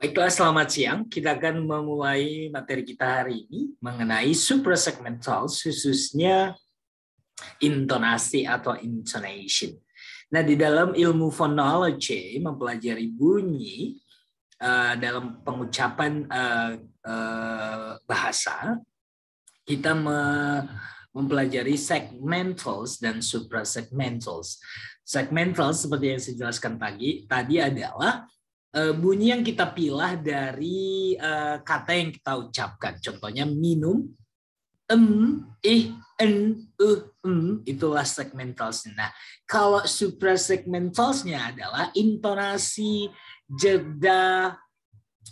Baiklah, selamat siang. Kita akan memulai materi kita hari ini mengenai suprasegmental, khususnya intonasi atau intonation. Nah, di dalam ilmu phonology mempelajari bunyi dalam pengucapan bahasa, kita mempelajari segmentals dan suprasegmentals. Segmentals seperti yang saya jelaskan tadi adalah bunyi yang kita pilah dari kata yang kita ucapkan. Contohnya minum, itulah segmentals. Nah, kalau suprasegmentalsnya adalah intonasi, jeda,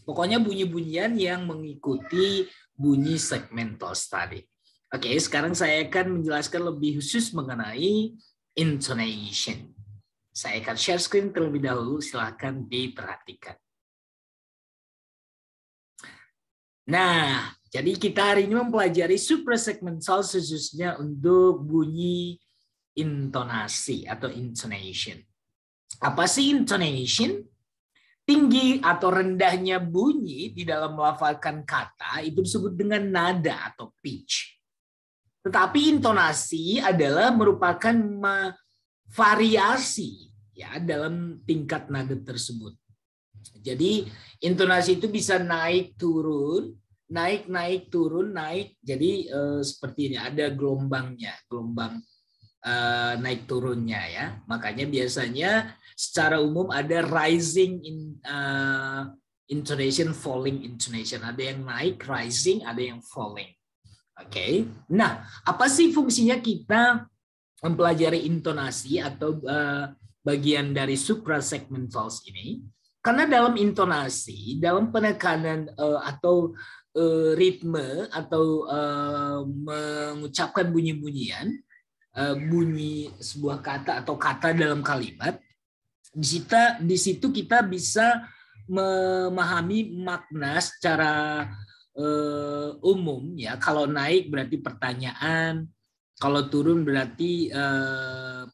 pokoknya bunyi-bunyian yang mengikuti bunyi segmentals tadi. Oke, sekarang saya akan menjelaskan lebih khusus mengenai intonation. Saya akan share screen terlebih dahulu, silakan diperhatikan. Nah, jadi kita hari ini mempelajari suprasegmental khususnya untuk bunyi intonasi atau intonation. Apa sih intonation? Tinggi atau rendahnya bunyi di dalam melafalkan kata itu disebut dengan nada atau pitch. Tetapi intonasi adalah merupakan variasi ya dalam tingkat nada tersebut. Jadi intonasi itu bisa naik turun, naik turun, naik. Jadi seperti ini ada gelombangnya, gelombang naik turunnya ya. Makanya biasanya secara umum ada rising intonation, falling intonation. Ada yang naik rising, ada yang falling. Oke. Nah, apa sih fungsinya kita mempelajari intonasi atau bagian dari suprasegmentals ini? Karena dalam intonasi, dalam penekanan atau ritme atau mengucapkan bunyi-bunyian, bunyi sebuah kata atau kata dalam kalimat, di situ kita bisa memahami makna secara umum ya. Kalau naik berarti pertanyaan, kalau turun berarti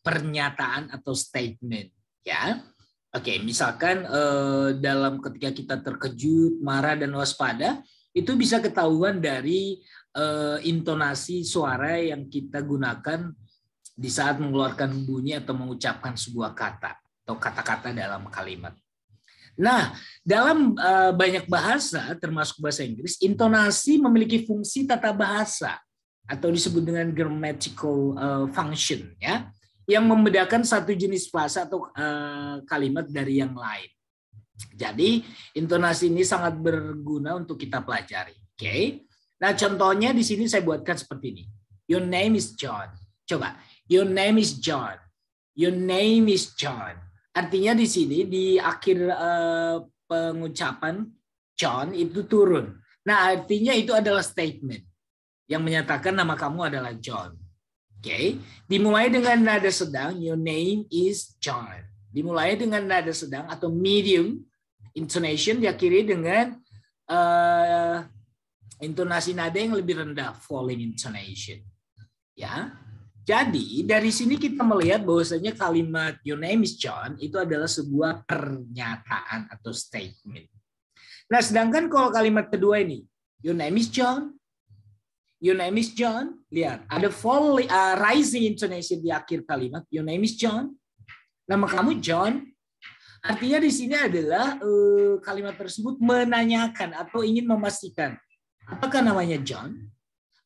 pernyataan atau statement ya. Oke, misalkan dalam ketika kita terkejut, marah dan waspada, itu bisa ketahuan dari intonasi suara yang kita gunakan di saat mengeluarkan bunyi atau mengucapkan sebuah kata atau kata-kata dalam kalimat. Nah, dalam banyak bahasa termasuk bahasa Inggris, intonasi memiliki fungsi tata bahasa atau disebut dengan grammatical function ya, yang membedakan satu jenis frasa atau kalimat dari yang lain. Jadi intonasi ini sangat berguna untuk kita pelajari. Oke. Nah, contohnya di sini saya buatkan seperti ini. Your name is John. Coba. Your name is John. Your name is John. Artinya di sini di akhir pengucapan John itu turun. Nah, artinya itu adalah statement yang menyatakan nama kamu adalah John. Oke. Dimulai dengan nada sedang, your name is John. Dimulai dengan nada sedang atau medium intonation, diakhiri dengan intonasi nada yang lebih rendah, falling intonation. Ya. Jadi dari sini kita melihat bahwasanya kalimat your name is John itu adalah sebuah pernyataan atau statement. Nah, sedangkan kalau kalimat kedua ini, your name is John, your name is John, lihat ada falling, rising intonation di akhir kalimat, your name is John, nama kamu John. Artinya di sini adalah kalimat tersebut menanyakan atau ingin memastikan apakah namanya John,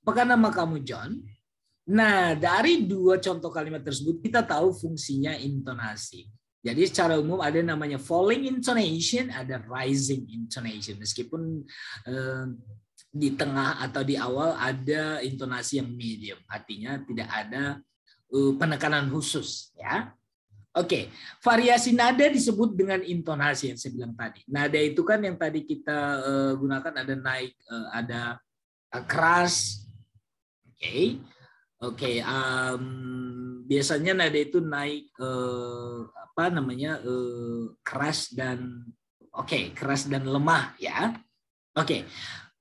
apakah nama kamu John. Nah, dari dua contoh kalimat tersebut kita tahu fungsinya intonasi. Jadi secara umum ada namanya falling intonation, ada rising intonation. Meskipun di tengah atau di awal ada intonasi yang medium, artinya tidak ada penekanan khusus ya. Oke, variasi nada disebut dengan intonasi yang saya bilang tadi. Nada itu kan yang tadi kita gunakan ada naik, ada keras. Oke, biasanya nada itu naik keras dan keras dan lemah ya. Oke.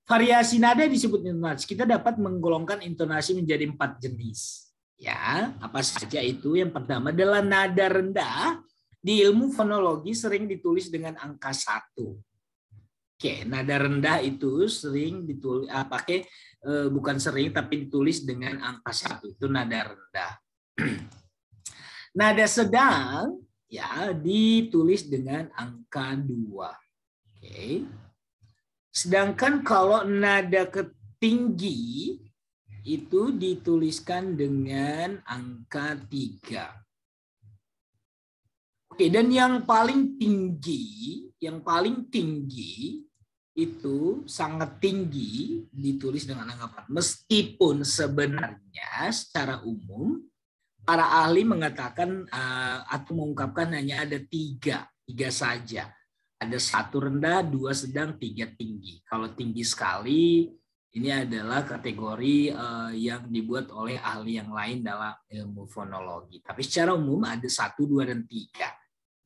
Variasi nada disebut intonasi. Kita dapat menggolongkan intonasi menjadi 4 jenis. Ya, apa saja itu? Yang pertama adalah nada rendah. Di ilmu fonologi sering ditulis dengan angka 1. Oke, nada rendah itu sering ditulis pakai bukan sering tapi ditulis dengan angka 1, itu nada rendah. Nada sedang ya ditulis dengan angka 2. Oke. Sedangkan kalau nada tinggi itu dituliskan dengan angka 3. Oke, dan yang paling tinggi itu sangat tinggi ditulis dengan angka 4. Meskipun sebenarnya secara umum para ahli mengatakan atau mengungkapkan hanya ada tiga saja. Ada 1 rendah, 2 sedang, 3 tinggi. Kalau tinggi sekali ini adalah kategori yang dibuat oleh ahli yang lain dalam ilmu fonologi. Tapi secara umum ada 1, 2, dan 3.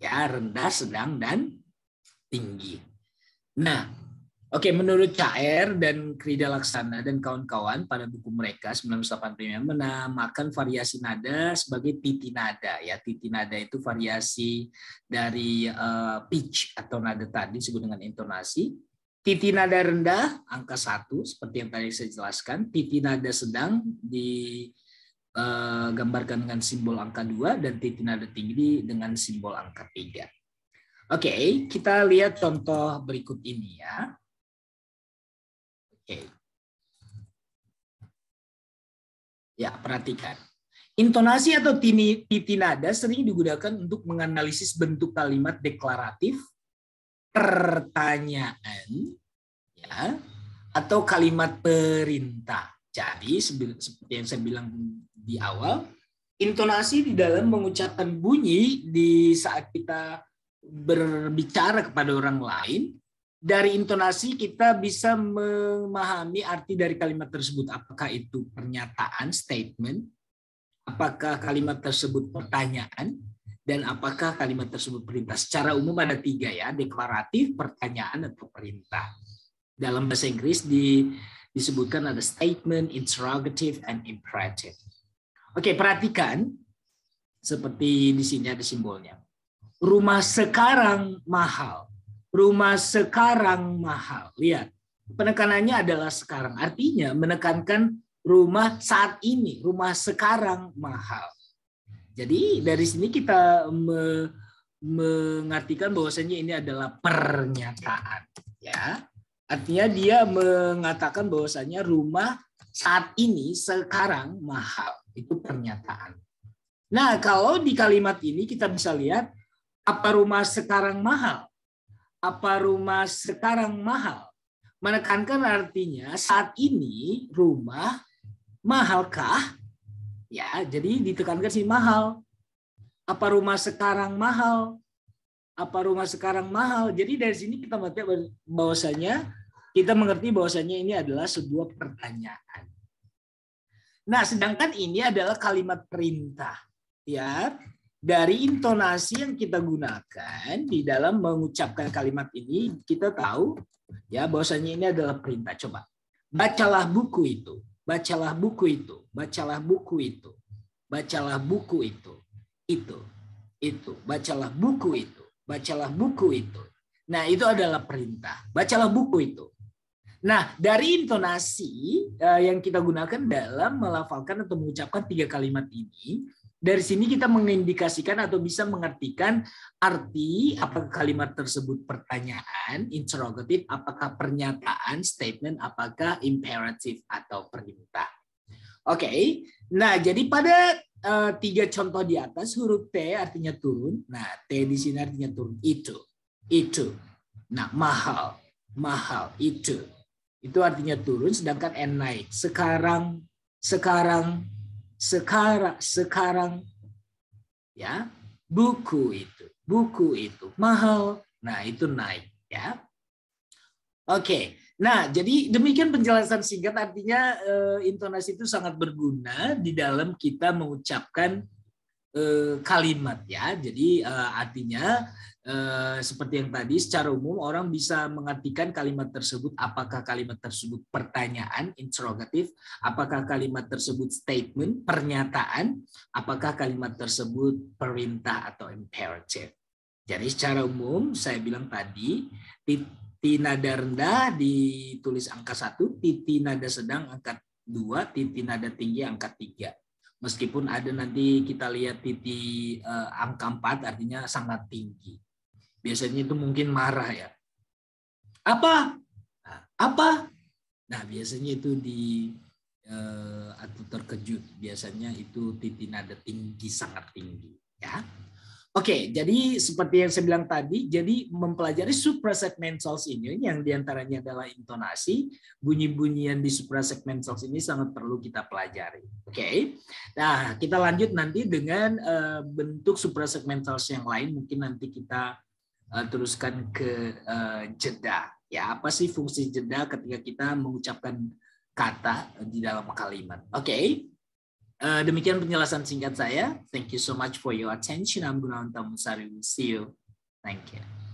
Ya, rendah, sedang, dan tinggi. Nah, oke, menurut CR dan Krida Laksana dan kawan-kawan pada buku mereka 1985 menamakan variasi nada sebagai titi nada. Ya, titi nada itu variasi dari pitch atau nada tadi disebut dengan intonasi. Titi nada rendah angka 1 seperti yang tadi saya jelaskan. Titi nada sedang digambarkan dengan simbol angka 2 dan titi nada tinggi dengan simbol angka 3. Oke, kita lihat contoh berikut ini ya. Oke. Ya, perhatikan. Intonasi atau titi nada sering digunakan untuk menganalisis bentuk kalimat deklaratif, pertanyaan, ya, atau kalimat perintah. Jadi seperti yang saya bilang di awal, intonasi di dalam mengucapkan bunyi di saat kita berbicara kepada orang lain, dari intonasi kita bisa memahami arti dari kalimat tersebut. Apakah itu pernyataan, statement, apakah kalimat tersebut pertanyaan, dan apakah kalimat tersebut perintah. Secara umum ada 3 ya, deklaratif, pertanyaan, atau perintah. Dalam bahasa Inggris disebutkan ada statement, interrogative, and imperative. Oke, perhatikan seperti di sini ada simbolnya. Rumah sekarang mahal. Rumah sekarang mahal. Lihat, penekanannya adalah sekarang. Artinya menekankan rumah saat ini, rumah sekarang mahal. Jadi dari sini kita mengartikan bahwasanya ini adalah pernyataan, ya. Artinya dia mengatakan bahwasanya rumah saat ini sekarang mahal. Itu pernyataan. Nah, kalau di kalimat ini kita bisa lihat apa rumah sekarang mahal? Apa rumah sekarang mahal? Menekankan artinya saat ini rumah mahalkah? Ya, jadi ditekankan si mahal. Apa rumah sekarang mahal? Apa rumah sekarang mahal? Jadi dari sini kita mengerti bahwasanya ini adalah sebuah pertanyaan. Nah, sedangkan ini adalah kalimat perintah. Ya, dari intonasi yang kita gunakan di dalam mengucapkan kalimat ini, kita tahu ya bahwasanya ini adalah perintah. Coba, bacalah buku itu. Bacalah buku itu, bacalah buku itu, bacalah buku itu, bacalah buku itu, bacalah buku itu. Nah, itu adalah perintah. Bacalah buku itu. Nah, dari intonasi yang kita gunakan dalam melafalkan atau mengucapkan 3 kalimat ini, dari sini kita mengindikasikan atau bisa mengartikan arti apakah kalimat tersebut pertanyaan, interrogatif, apakah pernyataan, statement, apakah imperatif atau perintah. Oke, nah jadi pada 3 contoh di atas huruf T artinya turun. Nah, T di sini artinya turun. Itu. Nah, mahal, itu artinya turun, sedangkan N naik. Sekarang, ya, buku itu mahal. Nah, itu naik ya. Oke. Nah, jadi demikian penjelasan singkat, artinya intonasi itu sangat berguna di dalam kita mengucapkan kalimat ya. Jadi artinya seperti yang tadi, secara umum orang bisa mengartikan kalimat tersebut, apakah kalimat tersebut pertanyaan, interrogatif, apakah kalimat tersebut statement, pernyataan, apakah kalimat tersebut perintah atau imperative. Jadi secara umum saya bilang tadi, Titik nada rendah ditulis angka 1, titik nada sedang angka 2, titik nada tinggi angka 3. Meskipun ada nanti kita lihat titik angka 4 artinya sangat tinggi. Biasanya itu mungkin marah ya. Apa? Apa? Nah, biasanya itu atau terkejut. Biasanya itu titik nada tinggi, sangat tinggi. Ya. Oke, jadi seperti yang saya bilang tadi, jadi mempelajari suprasegmentals ini yang diantaranya adalah intonasi, bunyi-bunyian di suprasegmentals ini sangat perlu kita pelajari. Oke, nah kita lanjut nanti dengan bentuk suprasegmentals yang lain, mungkin nanti kita teruskan ke jeda. Ya, apa sih fungsi jeda ketika kita mengucapkan kata di dalam kalimat? Oke. Demikian penjelasan singkat saya. Thank you so much for your attention. I'm Gunawan Tamusari. See you. Thank you.